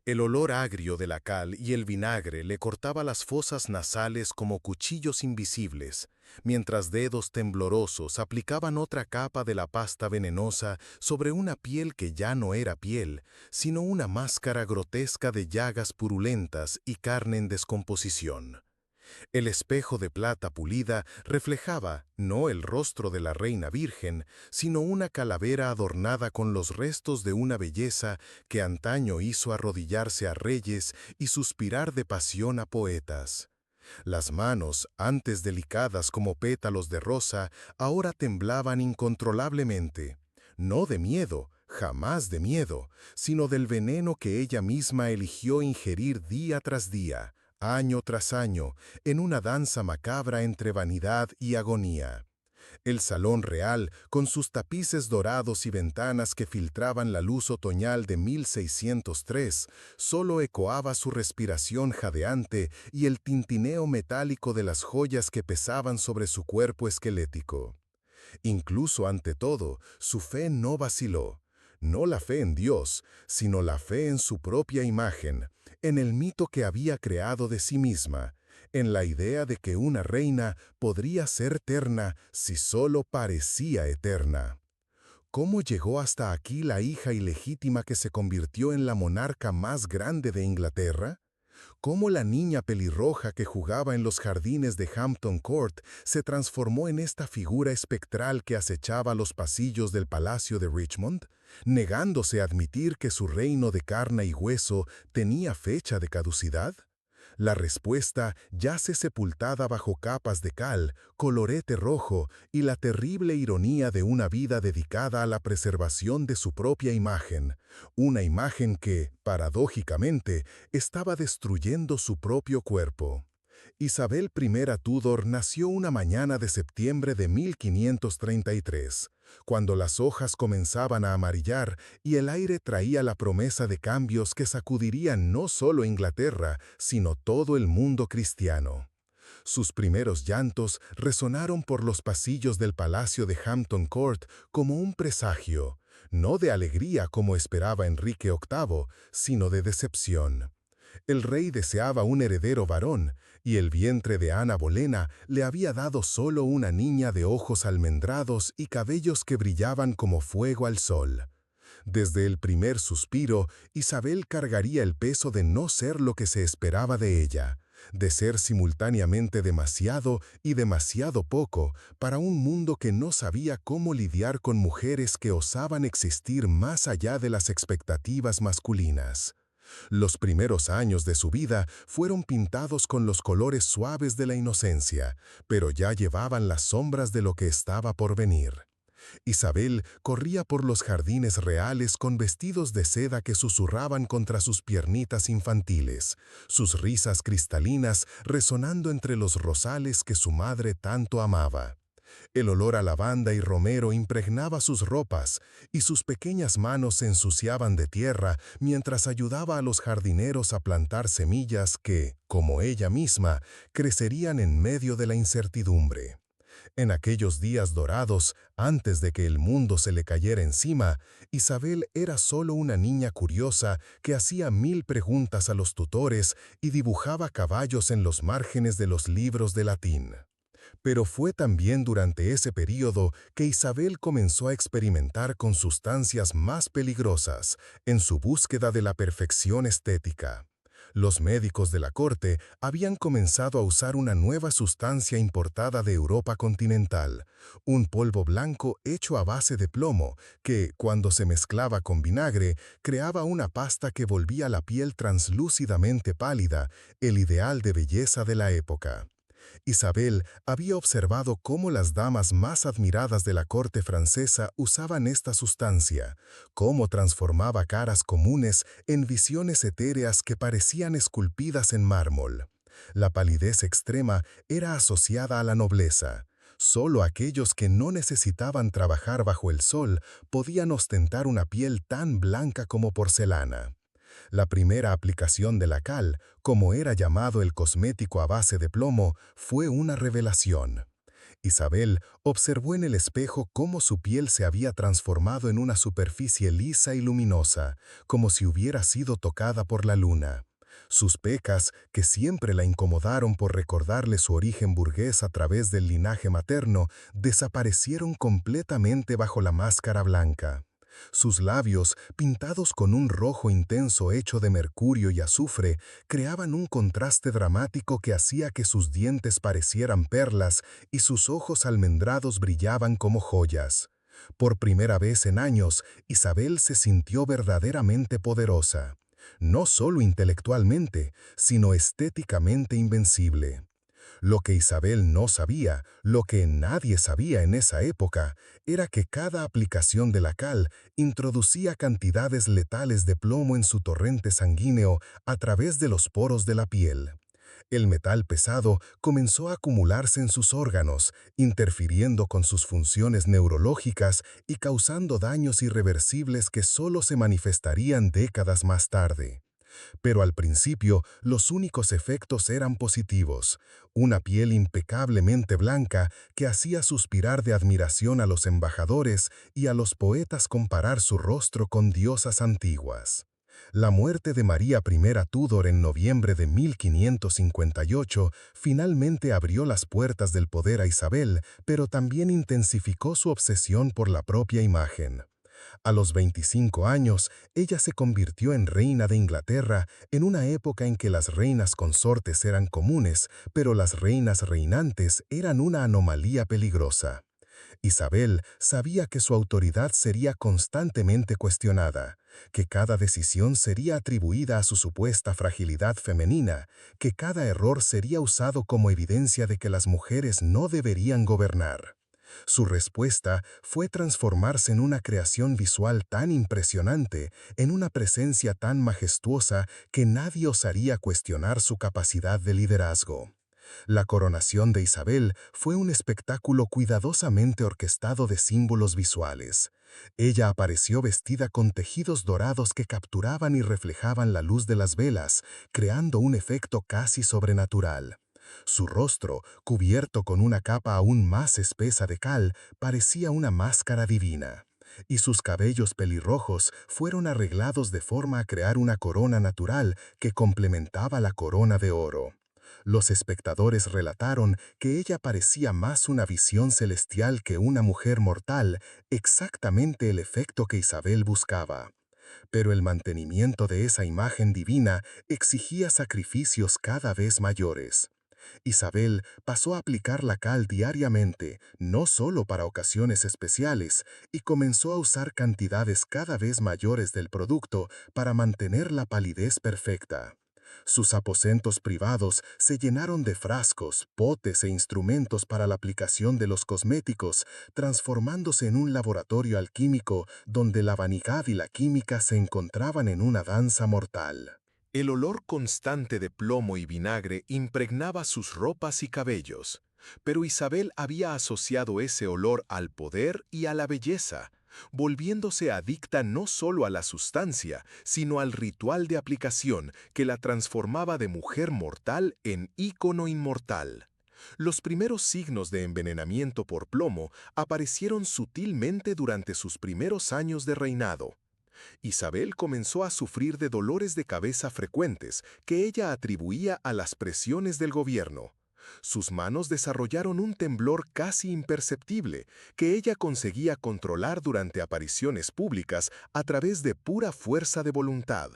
El olor agrio de la cal y el vinagre le cortaba las fosas nasales como cuchillos invisibles, mientras dedos temblorosos aplicaban otra capa de la pasta venenosa sobre una piel que ya no era piel, sino una máscara grotesca de llagas purulentas y carne en descomposición. El espejo de plata pulida reflejaba no el rostro de la reina virgen, sino una calavera adornada con los restos de una belleza que antaño hizo arrodillarse a reyes y suspirar de pasión a poetas. Las manos, antes delicadas como pétalos de rosa, ahora temblaban incontrolablemente. No de miedo, jamás de miedo, sino del veneno que ella misma eligió ingerir día tras día, año tras año, en una danza macabra entre vanidad y agonía. El salón real, con sus tapices dorados y ventanas que filtraban la luz otoñal de 1603, solo ecoaba su respiración jadeante y el tintineo metálico de las joyas que pesaban sobre su cuerpo esquelético. Incluso ante todo, su fe no vaciló. No la fe en Dios, sino la fe en su propia imagen, en el mito que había creado de sí misma, en la idea de que una reina podría ser eterna si solo parecía eterna. ¿Cómo llegó hasta aquí la hija ilegítima que se convirtió en la monarca más grande de Inglaterra? ¿Cómo la niña pelirroja que jugaba en los jardines de Hampton Court se transformó en esta figura espectral que acechaba los pasillos del Palacio de Richmond, negándose a admitir que su reino de carne y hueso tenía fecha de caducidad? La respuesta yace sepultada bajo capas de cal, colorete rojo y la terrible ironía de una vida dedicada a la preservación de su propia imagen, una imagen que, paradójicamente, estaba destruyendo su propio cuerpo. Isabel I Tudor nació una mañana de septiembre de 1533, cuando las hojas comenzaban a amarillar y el aire traía la promesa de cambios que sacudirían no solo Inglaterra, sino todo el mundo cristiano. Sus primeros llantos resonaron por los pasillos del palacio de Hampton Court como un presagio, no de alegría como esperaba Enrique VIII, sino de decepción. El rey deseaba un heredero varón, y el vientre de Ana Bolena le había dado solo una niña de ojos almendrados y cabellos que brillaban como fuego al sol. Desde el primer suspiro, Isabel cargaría el peso de no ser lo que se esperaba de ella, de ser simultáneamente demasiado y demasiado poco para un mundo que no sabía cómo lidiar con mujeres que osaban existir más allá de las expectativas masculinas. Los primeros años de su vida fueron pintados con los colores suaves de la inocencia, pero ya llevaban las sombras de lo que estaba por venir. Isabel corría por los jardines reales con vestidos de seda que susurraban contra sus piernitas infantiles, sus risas cristalinas resonando entre los rosales que su madre tanto amaba. El olor a lavanda y romero impregnaba sus ropas, y sus pequeñas manos se ensuciaban de tierra mientras ayudaba a los jardineros a plantar semillas que, como ella misma, crecerían en medio de la incertidumbre. En aquellos días dorados, antes de que el mundo se le cayera encima, Isabel era solo una niña curiosa que hacía 1000 preguntas a los tutores y dibujaba caballos en los márgenes de los libros de latín. Pero fue también durante ese período que Isabel comenzó a experimentar con sustancias más peligrosas en su búsqueda de la perfección estética. Los médicos de la corte habían comenzado a usar una nueva sustancia importada de Europa continental, un polvo blanco hecho a base de plomo que, cuando se mezclaba con vinagre, creaba una pasta que volvía la piel translúcidamente pálida, el ideal de belleza de la época. Isabel había observado cómo las damas más admiradas de la corte francesa usaban esta sustancia, cómo transformaba caras comunes en visiones etéreas que parecían esculpidas en mármol. La palidez extrema era asociada a la nobleza. Solo aquellos que no necesitaban trabajar bajo el sol podían ostentar una piel tan blanca como porcelana. La primera aplicación de la cal, como era llamado el cosmético a base de plomo, fue una revelación. Isabel observó en el espejo cómo su piel se había transformado en una superficie lisa y luminosa, como si hubiera sido tocada por la luna. Sus pecas, que siempre la incomodaron por recordarle su origen burgués a través del linaje materno, desaparecieron completamente bajo la máscara blanca. Sus labios, pintados con un rojo intenso hecho de mercurio y azufre, creaban un contraste dramático que hacía que sus dientes parecieran perlas y sus ojos almendrados brillaban como joyas. Por primera vez en años, Isabel se sintió verdaderamente poderosa. No solo intelectualmente, sino estéticamente invencible. Lo que Isabel no sabía, lo que nadie sabía en esa época, era que cada aplicación de la cal introducía cantidades letales de plomo en su torrente sanguíneo a través de los poros de la piel. El metal pesado comenzó a acumularse en sus órganos, interfiriendo con sus funciones neurológicas y causando daños irreversibles que solo se manifestarían décadas más tarde. Pero al principio, los únicos efectos eran positivos. Una piel impecablemente blanca que hacía suspirar de admiración a los embajadores y a los poetas comparar su rostro con diosas antiguas. La muerte de María I Tudor en noviembre de 1558 finalmente abrió las puertas del poder a Isabel, pero también intensificó su obsesión por la propia imagen. A los 25 años, ella se convirtió en reina de Inglaterra en una época en que las reinas consortes eran comunes, pero las reinas reinantes eran una anomalía peligrosa. Isabel sabía que su autoridad sería constantemente cuestionada, que cada decisión sería atribuida a su supuesta fragilidad femenina, que cada error sería usado como evidencia de que las mujeres no deberían gobernar. Su respuesta fue transformarse en una creación visual tan impresionante, en una presencia tan majestuosa que nadie osaría cuestionar su capacidad de liderazgo. La coronación de Isabel fue un espectáculo cuidadosamente orquestado de símbolos visuales. Ella apareció vestida con tejidos dorados que capturaban y reflejaban la luz de las velas, creando un efecto casi sobrenatural. Su rostro, cubierto con una capa aún más espesa de cal, parecía una máscara divina. Y sus cabellos pelirrojos fueron arreglados de forma a crear una corona natural que complementaba la corona de oro. Los espectadores relataron que ella parecía más una visión celestial que una mujer mortal, exactamente el efecto que Isabel buscaba. Pero el mantenimiento de esa imagen divina exigía sacrificios cada vez mayores. Isabel pasó a aplicar la cal diariamente, no solo para ocasiones especiales, y comenzó a usar cantidades cada vez mayores del producto para mantener la palidez perfecta. Sus aposentos privados se llenaron de frascos, potes e instrumentos para la aplicación de los cosméticos, transformándose en un laboratorio alquímico donde la vanidad y la química se encontraban en una danza mortal. El olor constante de plomo y vinagre impregnaba sus ropas y cabellos, pero Isabel había asociado ese olor al poder y a la belleza, volviéndose adicta no solo a la sustancia, sino al ritual de aplicación que la transformaba de mujer mortal en ícono inmortal. Los primeros signos de envenenamiento por plomo aparecieron sutilmente durante sus primeros años de reinado. Isabel comenzó a sufrir de dolores de cabeza frecuentes que ella atribuía a las presiones del gobierno. Sus manos desarrollaron un temblor casi imperceptible que ella conseguía controlar durante apariciones públicas a través de pura fuerza de voluntad.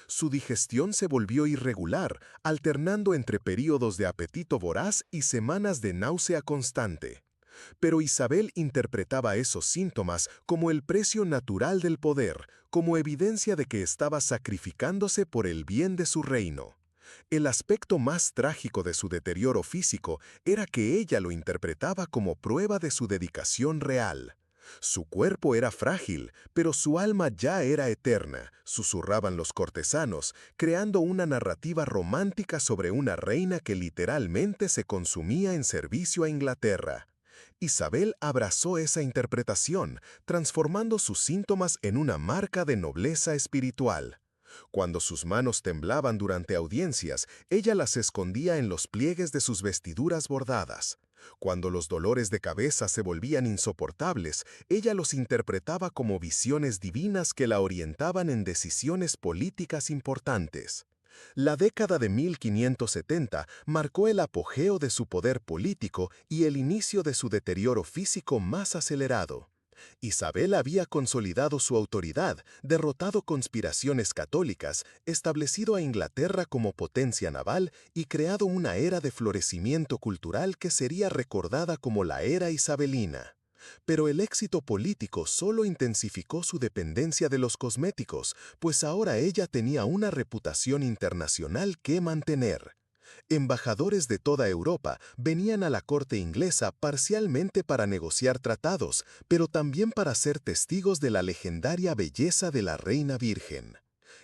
Su digestión se volvió irregular, alternando entre períodos de apetito voraz y semanas de náusea constante. Pero Isabel interpretaba esos síntomas como el precio natural del poder, como evidencia de que estaba sacrificándose por el bien de su reino. El aspecto más trágico de su deterioro físico era que ella lo interpretaba como prueba de su dedicación real. Su cuerpo era frágil, pero su alma ya era eterna, susurraban los cortesanos, creando una narrativa romántica sobre una reina que literalmente se consumía en servicio a Inglaterra. Isabel abrazó esa interpretación, transformando sus síntomas en una marca de nobleza espiritual. Cuando sus manos temblaban durante audiencias, ella las escondía en los pliegues de sus vestiduras bordadas. Cuando los dolores de cabeza se volvían insoportables, ella los interpretaba como visiones divinas que la orientaban en decisiones políticas importantes. La década de 1570 marcó el apogeo de su poder político y el inicio de su deterioro físico más acelerado. Isabel había consolidado su autoridad, derrotado conspiraciones católicas, establecido a Inglaterra como potencia naval y creado una era de florecimiento cultural que sería recordada como la era isabelina. Pero el éxito político solo intensificó su dependencia de los cosméticos, pues ahora ella tenía una reputación internacional que mantener. Embajadores de toda Europa venían a la corte inglesa parcialmente para negociar tratados, pero también para ser testigos de la legendaria belleza de la Reina Virgen.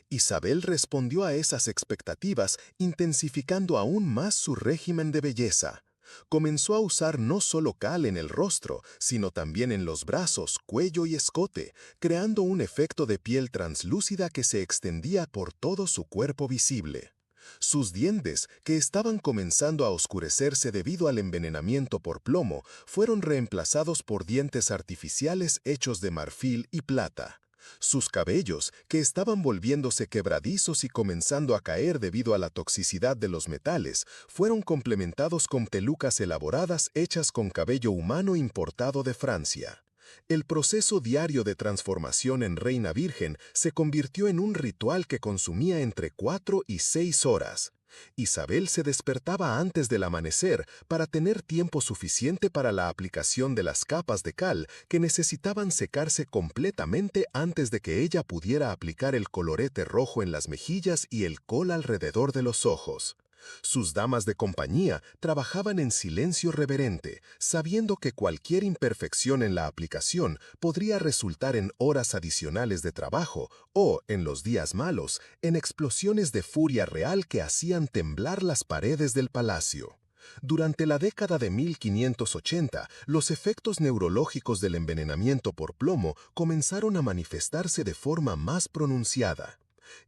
Isabel respondió a esas expectativas intensificando aún más su régimen de belleza. Comenzó a usar no solo cal en el rostro, sino también en los brazos, cuello y escote, creando un efecto de piel translúcida que se extendía por todo su cuerpo visible. Sus dientes, que estaban comenzando a oscurecerse debido al envenenamiento por plomo, fueron reemplazados por dientes artificiales hechos de marfil y plata. Sus cabellos, que estaban volviéndose quebradizos y comenzando a caer debido a la toxicidad de los metales, fueron complementados con pelucas elaboradas hechas con cabello humano importado de Francia. El proceso diario de transformación en Reina Virgen se convirtió en un ritual que consumía entre 4 y 6 horas. Isabel se despertaba antes del amanecer para tener tiempo suficiente para la aplicación de las capas de cal que necesitaban secarse completamente antes de que ella pudiera aplicar el colorete rojo en las mejillas y el col alrededor de los ojos. Sus damas de compañía trabajaban en silencio reverente, sabiendo que cualquier imperfección en la aplicación podría resultar en horas adicionales de trabajo o, en los días malos, en explosiones de furia real que hacían temblar las paredes del palacio. Durante la década de 1580, los efectos neurológicos del envenenamiento por plomo comenzaron a manifestarse de forma más pronunciada.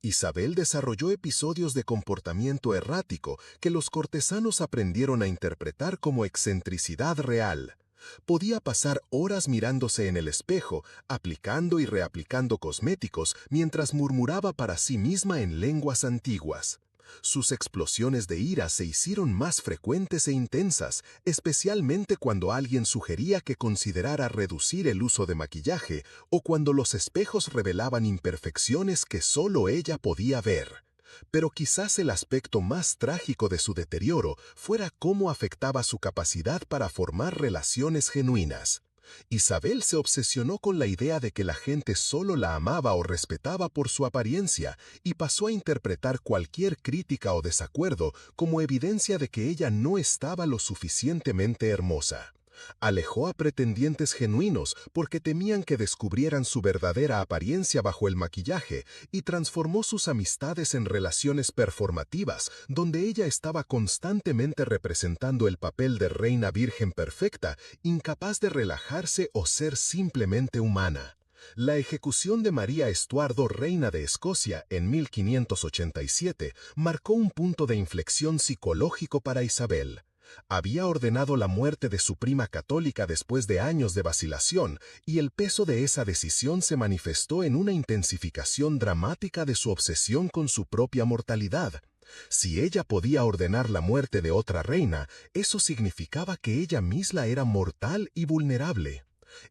Isabel desarrolló episodios de comportamiento errático que los cortesanos aprendieron a interpretar como excentricidad real. Podía pasar horas mirándose en el espejo, aplicando y reaplicando cosméticos mientras murmuraba para sí misma en lenguas antiguas. Sus explosiones de ira se hicieron más frecuentes e intensas, especialmente cuando alguien sugería que considerara reducir el uso de maquillaje o cuando los espejos revelaban imperfecciones que solo ella podía ver. Pero quizás el aspecto más trágico de su deterioro fuera cómo afectaba su capacidad para formar relaciones genuinas. Isabel se obsesionó con la idea de que la gente solo la amaba o respetaba por su apariencia y pasó a interpretar cualquier crítica o desacuerdo como evidencia de que ella no estaba lo suficientemente hermosa. Alejó a pretendientes genuinos porque temían que descubrieran su verdadera apariencia bajo el maquillaje y transformó sus amistades en relaciones performativas, donde ella estaba constantemente representando el papel de reina virgen perfecta, incapaz de relajarse o ser simplemente humana. La ejecución de María Estuardo, reina de Escocia, en 1587, marcó un punto de inflexión psicológico para Isabel. Había ordenado la muerte de su prima católica después de años de vacilación, y el peso de esa decisión se manifestó en una intensificación dramática de su obsesión con su propia mortalidad. Si ella podía ordenar la muerte de otra reina, eso significaba que ella misma era mortal y vulnerable.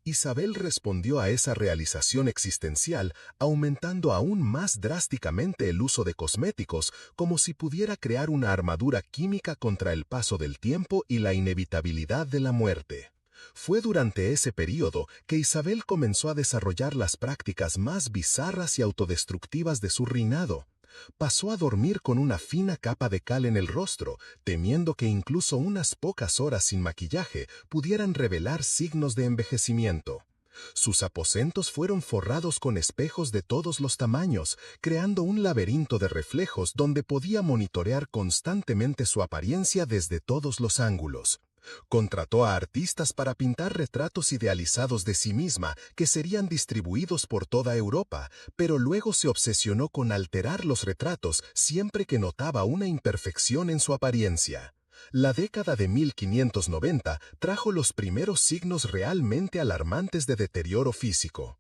Isabel respondió a esa realización existencial aumentando aún más drásticamente el uso de cosméticos, como si pudiera crear una armadura química contra el paso del tiempo y la inevitabilidad de la muerte. Fue durante ese período que Isabel comenzó a desarrollar las prácticas más bizarras y autodestructivas de su reinado. Pasó a dormir con una fina capa de cal en el rostro, temiendo que incluso unas pocas horas sin maquillaje pudieran revelar signos de envejecimiento. Sus aposentos fueron forrados con espejos de todos los tamaños, creando un laberinto de reflejos donde podía monitorear constantemente su apariencia desde todos los ángulos. Contrató a artistas para pintar retratos idealizados de sí misma que serían distribuidos por toda Europa, pero luego se obsesionó con alterar los retratos siempre que notaba una imperfección en su apariencia. La década de 1590 trajo los primeros signos realmente alarmantes de deterioro físico.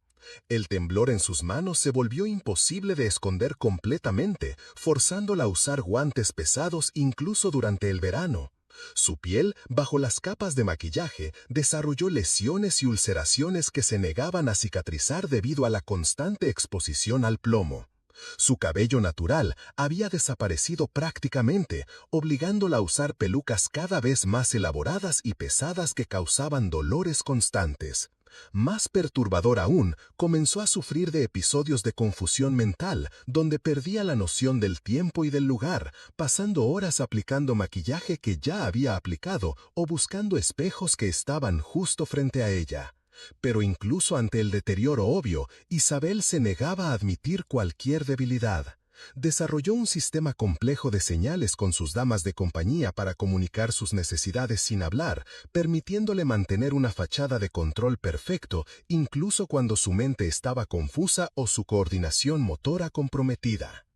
El temblor en sus manos se volvió imposible de esconder completamente, forzándola a usar guantes pesados incluso durante el verano. Su piel, bajo las capas de maquillaje, desarrolló lesiones y ulceraciones que se negaban a cicatrizar debido a la constante exposición al plomo. Su cabello natural había desaparecido prácticamente, obligándola a usar pelucas cada vez más elaboradas y pesadas que causaban dolores constantes. Más perturbador aún, comenzó a sufrir de episodios de confusión mental, donde perdía la noción del tiempo y del lugar, pasando horas aplicando maquillaje que ya había aplicado o buscando espejos que estaban justo frente a ella. Pero incluso ante el deterioro obvio, Isabel se negaba a admitir cualquier debilidad. Desarrolló un sistema complejo de señales con sus damas de compañía para comunicar sus necesidades sin hablar, permitiéndole mantener una fachada de control perfecto, incluso cuando su mente estaba confusa o su coordinación motora comprometida.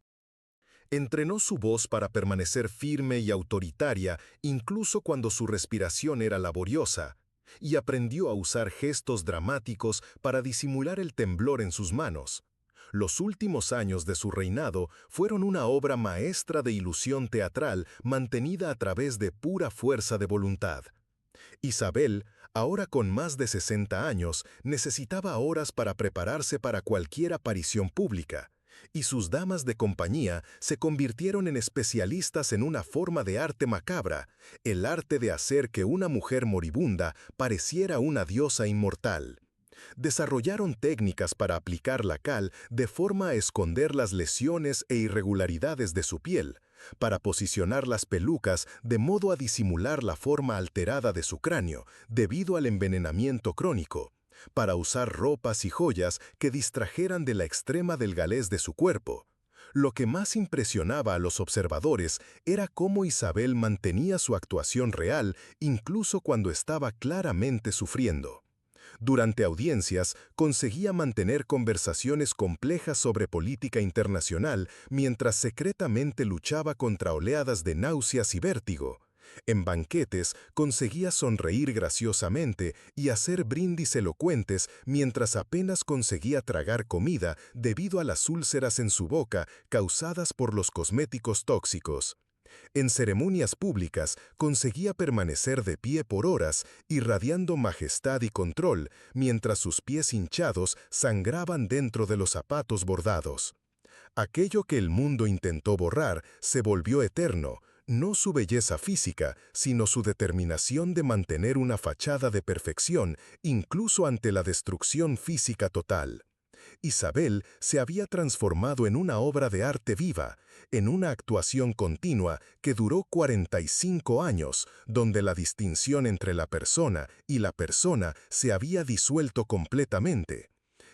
Entrenó su voz para permanecer firme y autoritaria, incluso cuando su respiración era laboriosa, y aprendió a usar gestos dramáticos para disimular el temblor en sus manos. Los últimos años de su reinado fueron una obra maestra de ilusión teatral mantenida a través de pura fuerza de voluntad. Isabel, ahora con más de 60 años, necesitaba horas para prepararse para cualquier aparición pública, y sus damas de compañía se convirtieron en especialistas en una forma de arte macabra, el arte de hacer que una mujer moribunda pareciera una diosa inmortal. Desarrollaron técnicas para aplicar la cal de forma a esconder las lesiones e irregularidades de su piel, para posicionar las pelucas de modo a disimular la forma alterada de su cráneo debido al envenenamiento crónico, para usar ropas y joyas que distrajeran de la extrema delgadez de su cuerpo. Lo que más impresionaba a los observadores era cómo Isabel mantenía su actuación real incluso cuando estaba claramente sufriendo. Durante audiencias, conseguía mantener conversaciones complejas sobre política internacional mientras secretamente luchaba contra oleadas de náuseas y vértigo. En banquetes, conseguía sonreír graciosamente y hacer brindis elocuentes mientras apenas conseguía tragar comida debido a las úlceras en su boca causadas por los cosméticos tóxicos. En ceremonias públicas conseguía permanecer de pie por horas, irradiando majestad y control, mientras sus pies hinchados sangraban dentro de los zapatos bordados. Aquello que el mundo intentó borrar se volvió eterno, no su belleza física, sino su determinación de mantener una fachada de perfección, incluso ante la destrucción física total. Isabel se había transformado en una obra de arte viva, en una actuación continua que duró 45 años, donde la distinción entre la persona y la persona se había disuelto completamente.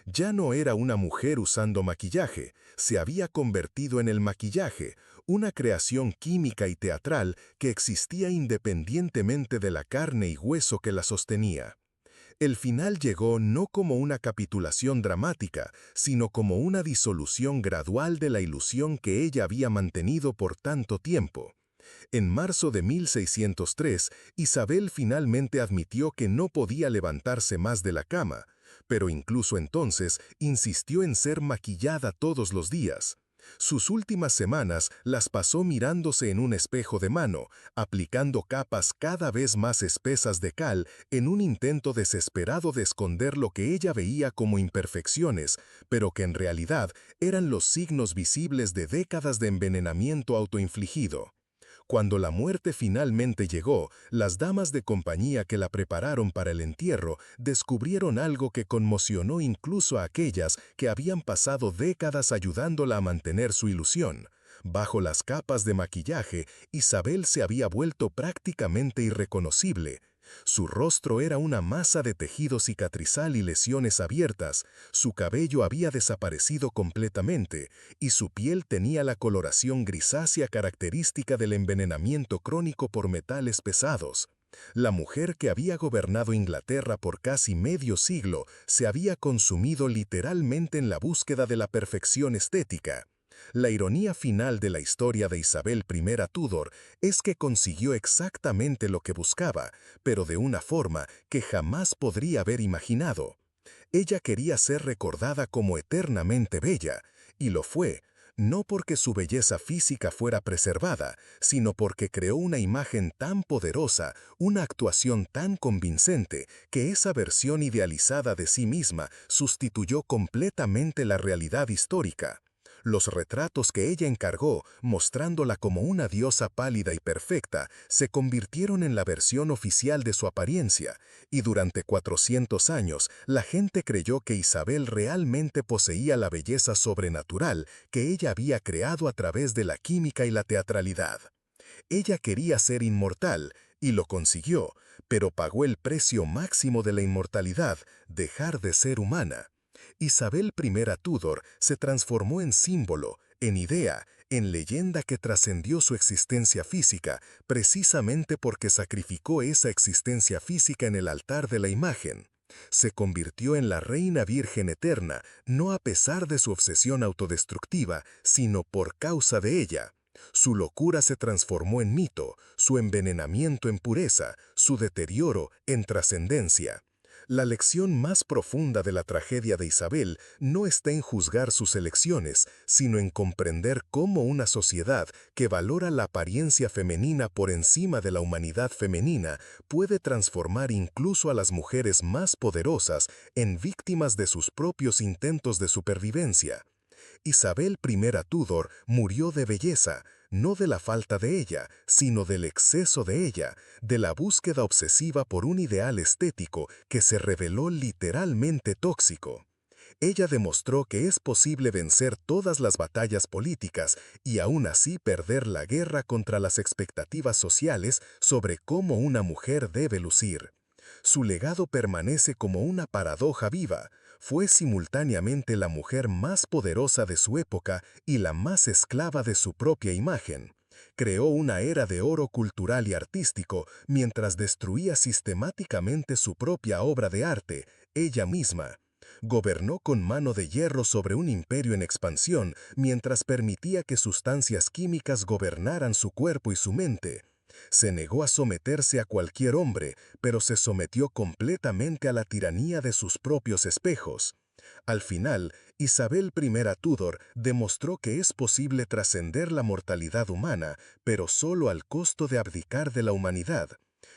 Ya no era una mujer usando maquillaje, se había convertido en el maquillaje, una creación química y teatral que existía independientemente de la carne y hueso que la sostenía. El final llegó no como una capitulación dramática, sino como una disolución gradual de la ilusión que ella había mantenido por tanto tiempo. En marzo de 1603, Isabel finalmente admitió que no podía levantarse más de la cama, pero incluso entonces insistió en ser maquillada todos los días. Sus últimas semanas las pasó mirándose en un espejo de mano, aplicando capas cada vez más espesas de cal en un intento desesperado de esconder lo que ella veía como imperfecciones, pero que en realidad eran los signos visibles de décadas de envenenamiento autoinfligido. Cuando la muerte finalmente llegó, las damas de compañía que la prepararon para el entierro descubrieron algo que conmocionó incluso a aquellas que habían pasado décadas ayudándola a mantener su ilusión. Bajo las capas de maquillaje, Isabel se había vuelto prácticamente irreconocible. Su rostro era una masa de tejido cicatrizal y lesiones abiertas, su cabello había desaparecido completamente y su piel tenía la coloración grisácea característica del envenenamiento crónico por metales pesados. La mujer que había gobernado Inglaterra por casi medio siglo se había consumido literalmente en la búsqueda de la perfección estética. La ironía final de la historia de Isabel I Tudor es que consiguió exactamente lo que buscaba, pero de una forma que jamás podría haber imaginado. Ella quería ser recordada como eternamente bella, y lo fue, no porque su belleza física fuera preservada, sino porque creó una imagen tan poderosa, una actuación tan convincente, que esa versión idealizada de sí misma sustituyó completamente la realidad histórica. Los retratos que ella encargó, mostrándola como una diosa pálida y perfecta, se convirtieron en la versión oficial de su apariencia, y durante 400 años la gente creyó que Isabel realmente poseía la belleza sobrenatural que ella había creado a través de la química y la teatralidad. Ella quería ser inmortal, y lo consiguió, pero pagó el precio máximo de la inmortalidad, dejar de ser humana. Isabel I Tudor se transformó en símbolo, en idea, en leyenda que trascendió su existencia física, precisamente porque sacrificó esa existencia física en el altar de la imagen. Se convirtió en la reina virgen eterna, no a pesar de su obsesión autodestructiva, sino por causa de ella. Su locura se transformó en mito, su envenenamiento en pureza, su deterioro en trascendencia. La lección más profunda de la tragedia de Isabel no está en juzgar sus elecciones, sino en comprender cómo una sociedad que valora la apariencia femenina por encima de la humanidad femenina puede transformar incluso a las mujeres más poderosas en víctimas de sus propios intentos de supervivencia. Isabel I Tudor murió de belleza, no de la falta de ella, sino del exceso de ella, de la búsqueda obsesiva por un ideal estético que se reveló literalmente tóxico. Ella demostró que es posible vencer todas las batallas políticas y aún así perder la guerra contra las expectativas sociales sobre cómo una mujer debe lucir. Su legado permanece como una paradoja viva. Fue simultáneamente la mujer más poderosa de su época y la más esclava de su propia imagen. Creó una era de oro cultural y artístico mientras destruía sistemáticamente su propia obra de arte, ella misma. Gobernó con mano de hierro sobre un imperio en expansión mientras permitía que sustancias químicas gobernaran su cuerpo y su mente. Se negó a someterse a cualquier hombre, pero se sometió completamente a la tiranía de sus propios espejos. Al final, Isabel I Tudor demostró que es posible trascender la mortalidad humana, pero solo al costo de abdicar de la humanidad.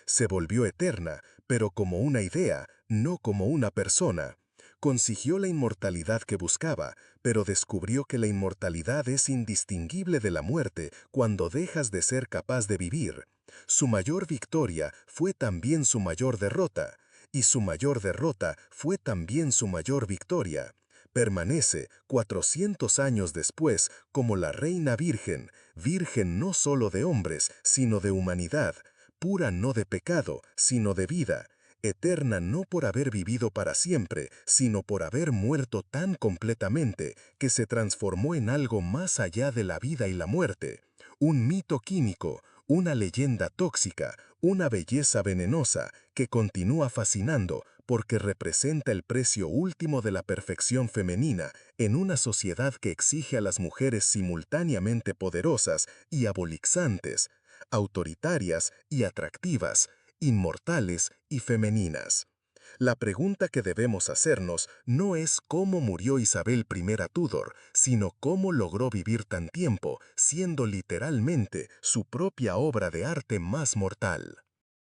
Se volvió eterna, pero como una idea, no como una persona. Consiguió la inmortalidad que buscaba, pero descubrió que la inmortalidad es indistinguible de la muerte cuando dejas de ser capaz de vivir. Su mayor victoria fue también su mayor derrota, y su mayor derrota fue también su mayor victoria. Permanece 400 años después como la Reina Virgen, virgen no solo de hombres, sino de humanidad, pura no de pecado, sino de vida, eterna no por haber vivido para siempre, sino por haber muerto tan completamente que se transformó en algo más allá de la vida y la muerte, un mito químico, una leyenda tóxica, una belleza venenosa que continúa fascinando porque representa el precio último de la perfección femenina en una sociedad que exige a las mujeres simultáneamente poderosas y abolixantes, autoritarias y atractivas, inmortales y femeninas. La pregunta que debemos hacernos no es cómo murió Isabel I Tudor, sino cómo logró vivir tan tiempo, siendo literalmente su propia obra de arte más mortal.